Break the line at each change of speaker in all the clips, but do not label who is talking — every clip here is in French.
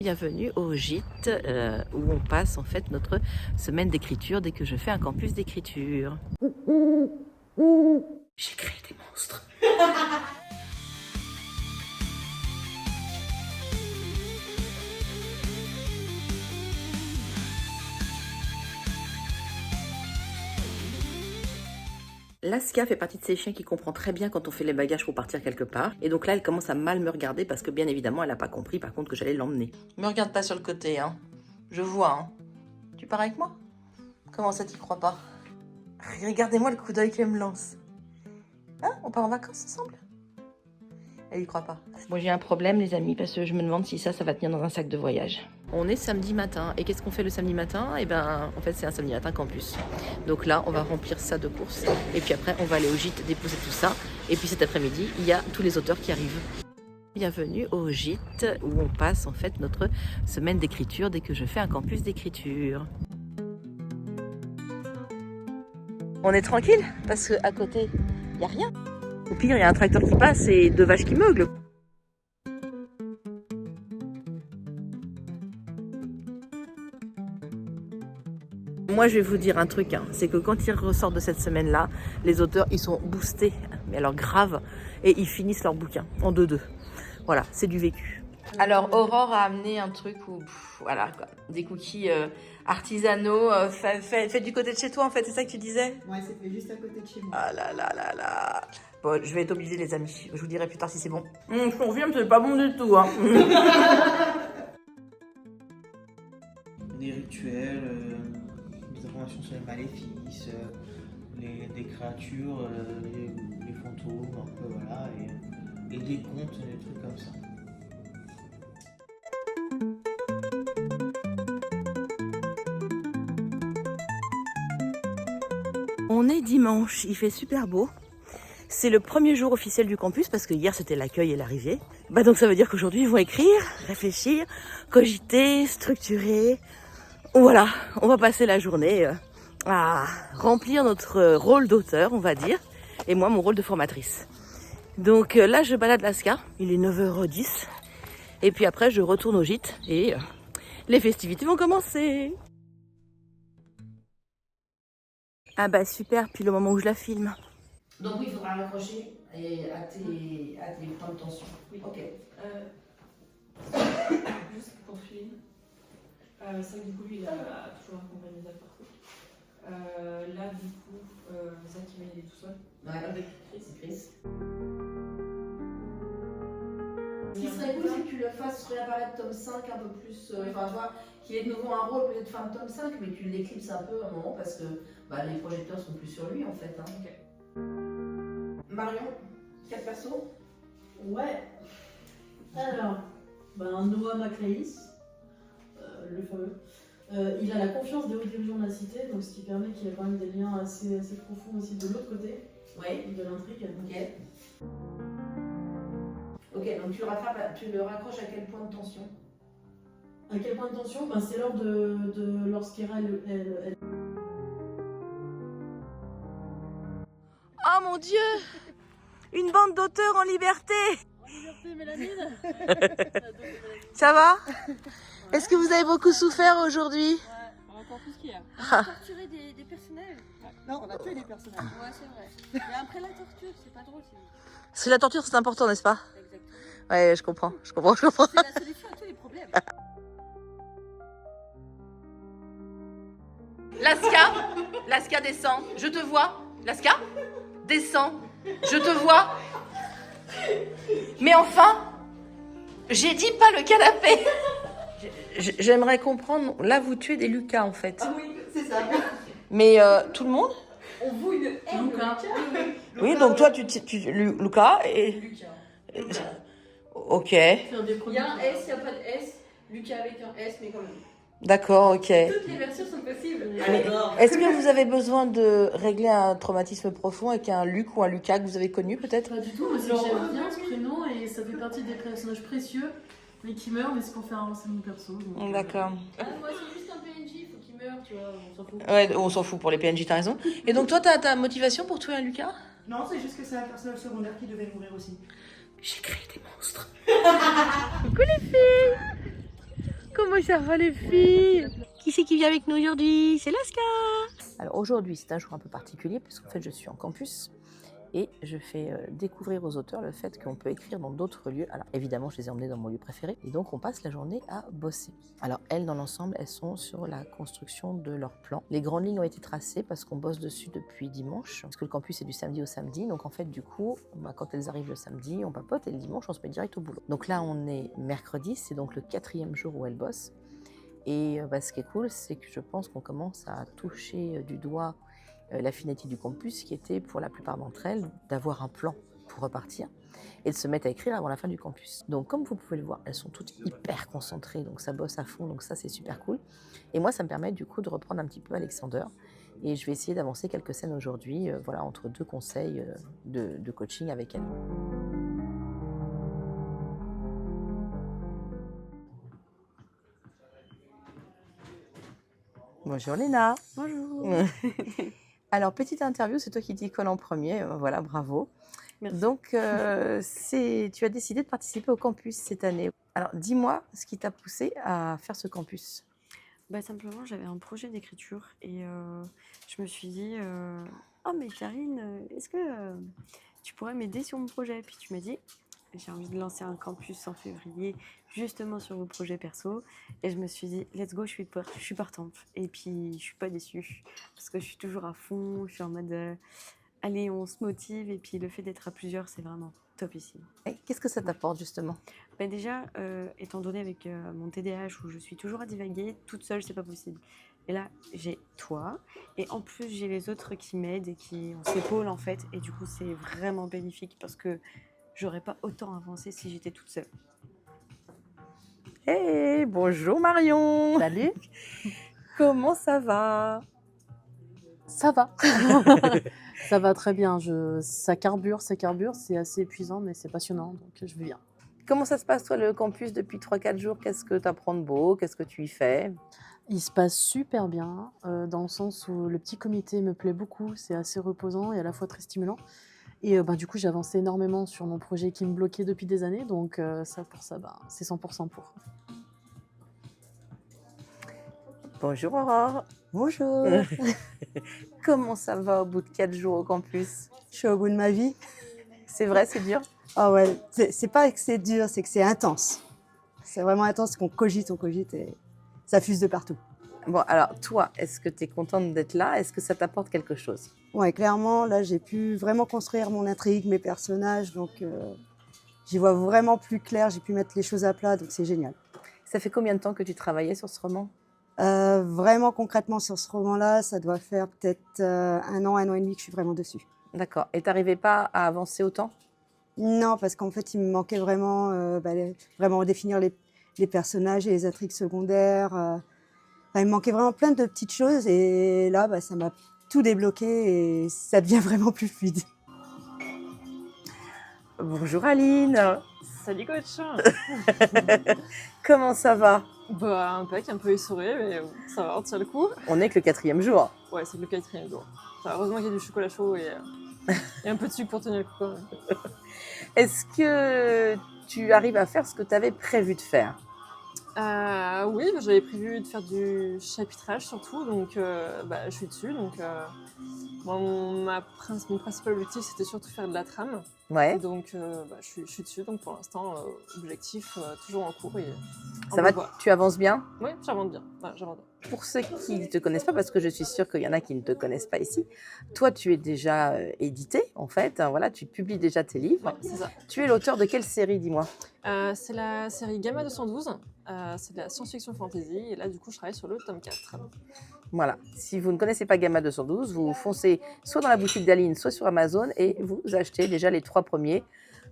Bienvenue au gîte où on passe en fait notre semaine d'écriture dès que je fais un campus d'écriture. J'ai créé des monstres. Laska fait partie de ces chiens qui comprend très bien quand on fait les bagages pour partir quelque part. Et donc là, elle commence à mal me regarder parce que bien évidemment, elle n'a pas compris par contre que j'allais l'emmener. Me regarde pas sur le côté, hein. Je vois, hein. Tu pars avec moi? Comment ça, t'y crois pas? Regardez-moi le coup d'œil qu'elle me lance. Hein? On part en vacances ensemble? Elle y croit pas. Moi, j'ai un problème, les amis, parce que je me demande si ça va tenir dans un sac de voyage. On est samedi matin. Et qu'est-ce qu'on fait le samedi matin? Eh ben, en fait, c'est un samedi matin campus. Donc là, on va remplir ça de courses. Et puis après, on va aller au gîte déposer tout ça. Et puis cet après-midi, il y a tous les auteurs qui arrivent. Bienvenue au gîte où on passe en fait notre semaine d'écriture dès que je fais un campus d'écriture. On est tranquille parce qu'à côté, il n'y a rien. Au pire, il y a un tracteur qui passe et deux vaches qui meuglent. Moi, je vais vous dire un truc, hein, c'est que quand ils ressortent de cette semaine-là, les auteurs, ils sont boostés, mais alors grave, et ils finissent leur bouquin en 2-2. Voilà, c'est du vécu. Alors, Aurore a amené un truc où, voilà, quoi, des cookies artisanaux, fait du côté de chez toi, en fait, c'est ça que tu disais?
Ouais, c'est fait juste à côté de chez moi.
Ah là là là là. Bon, je vais être obligée, les amis. Je vous dirai plus tard si c'est bon. Je confirme, c'est pas bon du tout, hein.
Des rituels, des informations sur les maléfices, des créatures, les fantômes, un peu, voilà, et des contes, des trucs comme ça.
On est dimanche, il fait super beau. C'est le premier jour officiel du campus parce que hier c'était l'accueil et l'arrivée. Bah donc ça veut dire qu'aujourd'hui ils vont écrire, réfléchir, cogiter, structurer. Voilà, on va passer la journée à remplir notre rôle d'auteur, on va dire, et moi mon rôle de formatrice. Donc là je balade Laska, il est 9h10, et puis après je retourne au gîte et les festivités vont commencer. Ah bah super, puis le moment où je la filme. Donc oui, il faudra raccrocher à tes points de tension.
Oui.
Ok.
Juste pour filer. Ça, du coup, lui, il a toujours accompagné Zach partout. Là, du coup, Zach, il est tout seul.
Ouais,
Avec Chris.
Chris. Ce qui serait cool, c'est que tu le fasses réapparaître tome 5 un peu plus. Enfin, tu vois, qu'il ait de nouveau un rôle peut-être fin de tome 5, mais tu l'éclipses un peu à un moment parce que bah, les projecteurs sont plus sur lui en fait. Hein.
Ok.
Marion, 4 persos.
Ouais. Alors, Noah Macraïs, le fameux, il a la confiance des hauts dirigeants de la cité, donc ce qui permet qu'il y ait quand même des liens assez profonds aussi de l'autre côté
Oui.
de l'intrigue.
Ok. Ok, donc tu le raccroches à quel point de tension?
À quel point de tension? C'est lors de lorsqu'Hera elle...
Oh mon Dieu! Une bande d'auteurs en liberté!
En liberté, Mélanine.
Ça va? Est-ce que vous avez beaucoup souffert aujourd'hui?
Ouais, encore tout ce qu'il y a.
On a torturé des personnages.
Non, on a tué des personnages.
Ouais, c'est vrai. Mais après la torture, c'est pas drôle.
C'est la torture, c'est important, n'est-ce pas?
Exactement.
Ouais, je comprends.
C'est la solution à tous les problèmes.
Laska descend, je te vois. Laska, descends, je te vois. Mais enfin, j'ai dit pas le canapé. J'aimerais comprendre, là vous tuez des Lucas en fait.
Ah oui, c'est ça.
Mais tout le monde?
On voue une haine
Lucas.
Oui, donc toi tu Lucas et...
Lucas.
Ok,
Faire des
Il y a un S, il n'y a pas de S. Lucas avec un S, mais quand même.
d'accord, ok.
Toutes les versions sont possibles.
Mais est-ce que vous avez besoin de régler un traumatisme profond avec un Luc ou un Lucas que vous avez connu peut-être?
Pas du tout, mais c'est que j'aime bien ce prénom et ça fait partie des personnages précieux, mais qui meurent, mais c'est pour faire avancer mon perso. donc,
D'accord.
Ah, moi, c'est juste un PNJ, il faut qu'il meure, tu vois, on s'en fout.
Ouais, on s'en fout pour les PNJ, t'as raison. Et donc toi, t'as ta motivation pour tuer un Lucas?
Non, c'est juste que c'est un personnage secondaire qui devait mourir aussi.
J'ai créé des monstres. Coucou les filles. comment ça va les filles? Qui c'est qui vient avec nous aujourd'hui? C'est Laska. Alors aujourd'hui c'est un jour un peu particulier puisqu'en fait je suis en campus et je fais découvrir aux auteurs le fait qu'on peut écrire dans d'autres lieux. Alors évidemment je les ai emmenés dans mon lieu préféré et donc on passe la journée à bosser. Alors elles dans l'ensemble elles sont sur la construction de leur plan. Les grandes lignes ont été tracées parce qu'on bosse dessus depuis dimanche parce que le campus est du samedi au samedi, donc en fait du coup quand elles arrivent le samedi on papote et le dimanche on se met direct au boulot. Donc là on est mercredi, c'est donc le 4e jour où elles bossent et ce qui est cool c'est que je pense qu'on commence à toucher du doigt la finalité du campus qui était pour la plupart d'entre elles d'avoir un plan pour repartir et de se mettre à écrire avant la fin du campus. Donc comme vous pouvez le voir, elles sont toutes hyper concentrées, donc ça bosse à fond, donc ça c'est super cool. Et moi ça me permet du coup de reprendre un petit peu Alexander et je vais essayer d'avancer quelques scènes aujourd'hui, voilà, entre 2 conseils de coaching avec elles. Bonjour Léna.
Bonjour.
Alors, petite interview, c'est toi qui t'y colle en premier, voilà, bravo.
Merci.
Donc, tu as décidé de participer au campus cette année. Alors, dis-moi ce qui t'a poussé à faire ce campus.
Simplement, j'avais un projet d'écriture et je me suis dit oh, mais Karine, est-ce que tu pourrais m'aider sur mon projet? Puis tu m'as dit j'ai envie de lancer un campus en février, justement sur vos projets perso. Et je me suis dit, let's go, je suis partante. Et puis, je suis pas déçue, parce que je suis toujours à fond, je suis en mode, allez, on se motive. Et puis, le fait d'être à plusieurs, c'est vraiment top ici.
Et qu'est-ce que ça t'apporte, justement?
Déjà, étant donné avec mon TDAH, où je suis toujours à divaguer, toute seule, c'est pas possible. Et là, j'ai toi, et en plus, j'ai les autres qui m'aident et qui on s'épaule, en fait. Et du coup, c'est vraiment bénéfique, parce que j'aurais pas autant avancé si j'étais toute seule.
Hey, bonjour Marion.
Salut.
Comment ça va?
Ça va. Ça va très bien. Ça carbure, c'est assez épuisant, mais c'est passionnant, donc je vais bien.
Comment ça se passe, toi, le campus, depuis 3-4 jours? Qu'est-ce que tu apprends de beau? Qu'est-ce que tu y fais?
Il se passe super bien, dans le sens où le petit comité me plaît beaucoup, c'est assez reposant et à la fois très stimulant. Et du coup, j'ai avancé énormément sur mon projet qui me bloquait depuis des années, donc ça, c'est 100% pour.
Bonjour Aurore.
Bonjour,
Comment ça va au bout de 4 jours au campus?
je suis au bout de ma vie.
C'est vrai, c'est dur?
Ah ouais, c'est pas que c'est dur, c'est que c'est intense. C'est vraiment intense, qu'on cogite et ça fuse de partout.
Bon, alors toi, est-ce que tu es contente d'être là? Est-ce que ça t'apporte quelque chose?
Ouais, clairement, là, j'ai pu vraiment construire mon intrigue, mes personnages, donc j'y vois vraiment plus clair, j'ai pu mettre les choses à plat, donc c'est génial.
Ça fait combien de temps que tu travaillais sur ce roman?
Vraiment concrètement sur ce roman-là, ça doit faire peut-être 1 an et demi que je suis vraiment dessus.
D'accord. Et t'arrivais pas à avancer autant?
Non, parce qu'en fait, il me manquait vraiment, vraiment définir les personnages et les intrigues secondaires. Il me manquait vraiment plein de petites choses et là, ça m'a tout débloqué et ça devient vraiment plus fluide.
Bonjour Aline.
Salut coach.
Comment ça va?
Impec, un peu essoré, mais ça va, on tient le coup.
On est que le 4e jour.
Ouais, c'est le 4e jour. Heureusement qu'il y a du chocolat chaud et un peu de sucre pour tenir le coup quand même.
Est-ce que tu arrives à faire ce que tu avais prévu de faire?
Oui, j'avais prévu de faire du chapitrage surtout, donc je suis dessus. Donc, mon principal objectif, c'était surtout faire de la trame.
Ouais.
Donc, je suis dessus. Donc, pour l'instant, objectif toujours en cours. Et
Ça va, tu avances bien?
Oui, j'avance bien. Ouais, j'avance bien.
Pour ceux qui ne te connaissent pas, parce que je suis sûre qu'il y en a qui ne te connaissent pas ici, toi, tu es déjà édité, en fait. Voilà, tu publies déjà tes livres.
Ouais, c'est ça.
Tu es l'auteur de quelle série, dis-moi?
C'est la série Gamma 212. C'est de la science-fiction fantasy. Et là, du coup, je travaille sur le tome 4.
Voilà. Si vous ne connaissez pas Gamma 212, vous foncez soit dans la boutique d'Aline, soit sur Amazon et vous achetez déjà les 3 premiers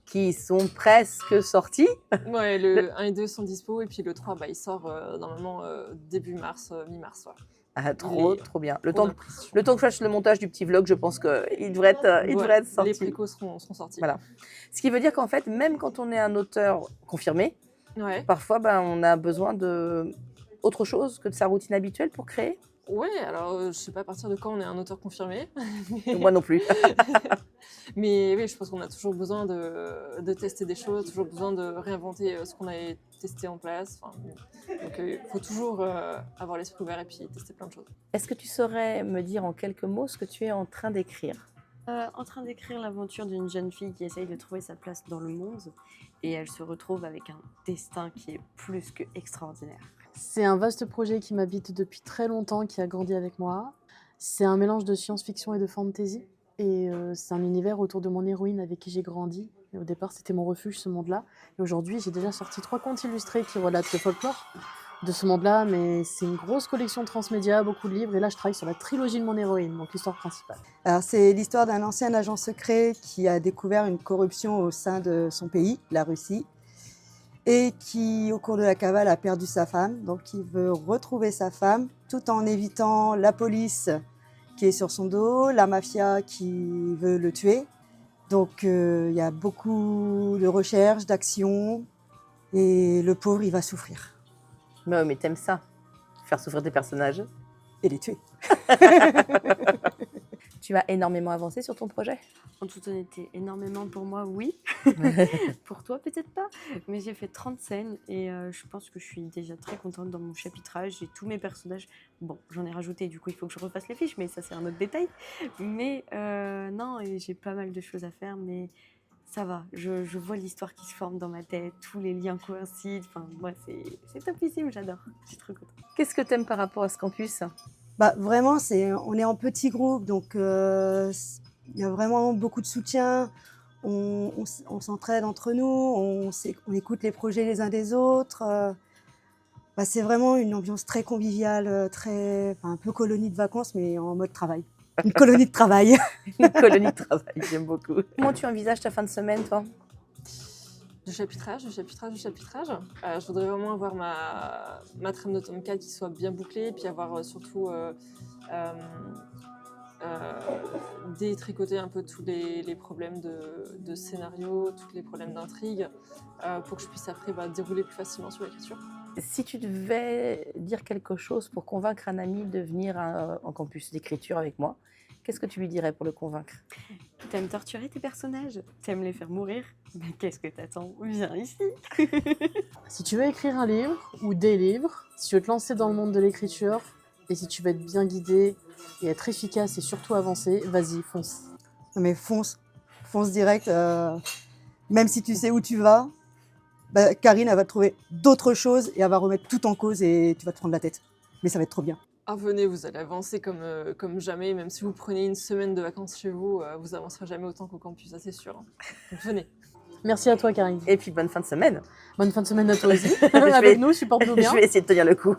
qui sont presque sortis.
Ouais, le 1 et 2 sont dispo et puis le 3, il sort normalement début mars, mi-mars. Ouais.
Ah, trop bien. Le temps que je fasse le montage du petit vlog, je pense qu'il devrait être sorti.
Les précos seront sortis.
Voilà. Ce qui veut dire qu'en fait, même quand on est un auteur confirmé,
ouais.
Parfois on a besoin de autre chose que de sa routine habituelle pour créer.
Ouais, alors je sais pas à partir de quand on est un auteur confirmé.
Moi non plus.
Mais oui, je pense qu'on a toujours besoin de tester des choses, toujours besoin de réinventer ce qu'on avait tester en place. Enfin, donc il faut toujours avoir l'esprit ouvert et puis tester plein de choses.
Est-ce que tu saurais me dire en quelques mots ce que tu es en train d'écrire?
En train d'écrire l'aventure d'une jeune fille qui essaye de trouver sa place dans le monde et elle se retrouve avec un destin qui est plus que extraordinaire.
C'est un vaste projet qui m'habite depuis très longtemps, qui a grandi avec moi. C'est un mélange de science-fiction et de fantasy. Et c'est un univers autour de mon héroïne avec qui j'ai grandi. Et au départ, c'était mon refuge, ce monde-là. Et aujourd'hui, j'ai déjà sorti 3 contes illustrés qui relatent le folklore de ce monde-là. Mais c'est une grosse collection transmédia, beaucoup de livres. Et là, je travaille sur la trilogie de mon héroïne, donc l'histoire principale.
Alors, c'est l'histoire d'un ancien agent secret qui a découvert une corruption au sein de son pays, la Russie, et qui, au cours de la cavale, a perdu sa femme. Donc, il veut retrouver sa femme tout en évitant la police qui est sur son dos, la mafia qui veut le tuer. Donc, il y a beaucoup de recherches, d'actions, et le pauvre, il va souffrir.
Mais t'aimes ça, faire souffrir des personnages.
Et les tuer.
Tu as énormément avancé sur ton projet?
En toute honnêteté, énormément pour moi, oui. Pour toi, peut-être pas. Mais j'ai fait 30 scènes et je pense que je suis déjà très contente dans mon chapitrage. J'ai tous mes personnages. Bon, j'en ai rajouté, du coup, il faut que je refasse les fiches, mais ça, c'est un autre détail. Mais non, et j'ai pas mal de choses à faire, mais ça va. Je vois l'histoire qui se forme dans ma tête, tous les liens coïncident. Enfin, moi, c'est topissime, j'adore. Je suis trop contente.
Qu'est-ce que t'aimes par rapport à ce campus?
Vraiment, on est en petit groupe, donc il y a vraiment beaucoup de soutien. On s'entraide entre nous, on écoute les projets les uns des autres. C'est vraiment une ambiance très conviviale, un peu colonie de vacances, mais en mode travail. Une colonie de travail.
Une colonie de travail, j'aime beaucoup. Comment tu envisages ta fin de semaine, toi?
De chapitrage. Je voudrais vraiment avoir ma trame de tome 4 qui soit bien bouclée, puis avoir surtout détricoter un peu tous les problèmes de scénario, tous les problèmes d'intrigue, pour que je puisse après dérouler plus facilement sur l'écriture.
Si tu devais dire quelque chose pour convaincre un ami de venir en campus d'écriture avec moi, qu'est-ce que tu lui dirais pour le convaincre?
T'aimes torturer tes personnages? T'aimes les faire mourir? Ben, qu'est-ce que t'attends? Viens ici.
Si tu veux écrire un livre ou des livres, si tu veux te lancer dans le monde de l'écriture, et si tu veux être bien guidé et être efficace et surtout avancer, vas-y, fonce.
Non mais fonce direct. Même si tu sais où tu vas, Karine, elle va trouver d'autres choses et elle va remettre tout en cause et tu vas te prendre la tête. Mais ça va être trop bien.
Ah, venez, vous allez avancer comme jamais. Même si vous prenez une semaine de vacances chez vous, vous avancerez jamais autant qu'au campus, ça c'est sûr. Donc, venez.
Merci à toi, Karine.
Et puis bonne fin de semaine.
Bonne fin de semaine à toi aussi. Avec nous, supporte-nous bien.
Je vais essayer de tenir le coup.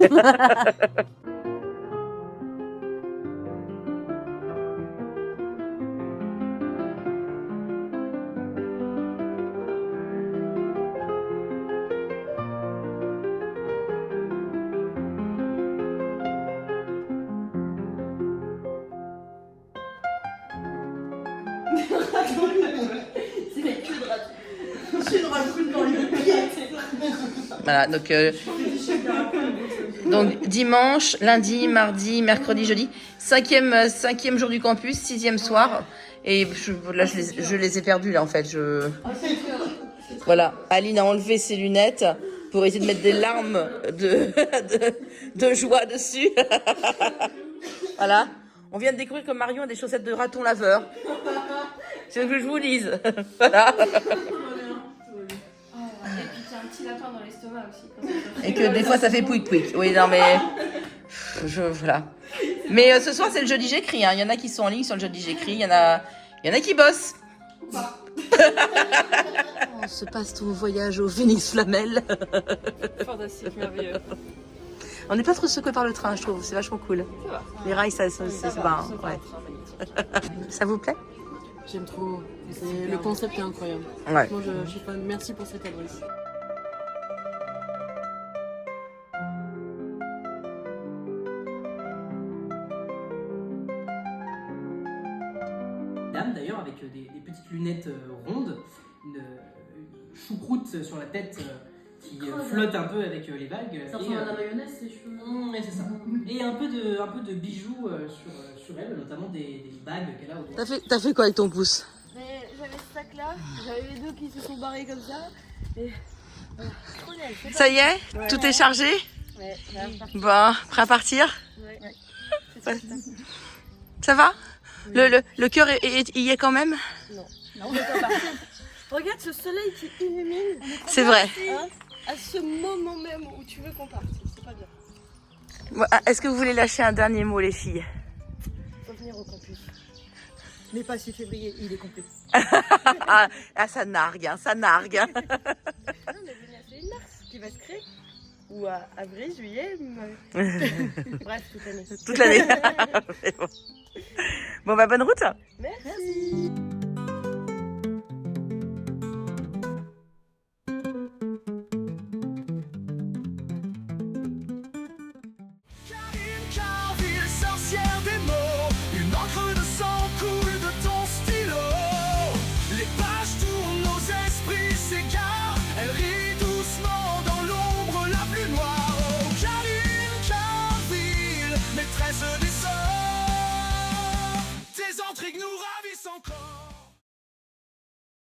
Voilà, donc dimanche, lundi, mardi, mercredi, jeudi, cinquième jour du campus, 6e soir. Et là, je les ai perdus, là, en fait. Voilà, Aline a enlevé ses lunettes pour essayer de mettre des larmes de joie dessus. Voilà. On vient de découvrir que Marion a des chaussettes de raton laveur. C'est ce que je vous dise. Voilà.
Et puis t'as un petit lapin dans l'estomac aussi.
Et que des fois ça fait pouic pouic. Oui, non mais. Voilà. Mais ce soir c'est le jeudi j'écris. Il y en a qui sont en ligne sur le jeudi j'écris. Il y en a qui bossent. On se passe ton voyage au Phoenix Flamel.
Fantastique, merveilleux.
On n'est pas trop secoué par le train, je trouve. C'est vachement cool.
Ça va.
Les rails, c'est bien. Ouais. Ça vous plaît?
J'aime trop. Le concept est incroyable.
Ouais.
Moi, je sais pas. Merci pour cette adresse.
Dame d'ailleurs avec des petites lunettes rondes, une choucroute sur la tête qui flotte un peu avec les vagues.
Ça ressemble à la mayonnaise, ses cheveux.
Ouais, c'est ça. Et un peu de bijoux sur elle, notamment des bagues qu'elle a au doigt.
T'as fait quoi avec ton pouce?
J'avais ce sac là, j'avais les deux qui se sont barrés comme ça. Et
Ça y est, tout est chargé. Bon, prêt à partir. Ça va? Le cœur y est quand même?
Non, on peut pas partir. Regarde ce soleil qui illumine.
C'est vrai.
Hein, à ce moment même où tu veux qu'on parte. C'est pas bien.
Bon, est-ce que vous voulez lâcher un dernier mot, les filles?
Faut venir au campus. Mais pas 6 février, il est complet.
Ah, ça nargue, hein, ça nargue.
Non, mais venir, c'est une mars qui va se créer. Ou à avril, juillet. Bref, toute l'année.
Toute l'année. Bon, bah bonne route.
Merci.
Carville, sorcière des mots, une encre de sang coule de ton stylo. Les pages tournent, nos esprits s'égarent, elle rit doucement dans l'ombre la plus noire. Oh, Carville, maîtresse des sorts, tes intrigues nous ravissent encore.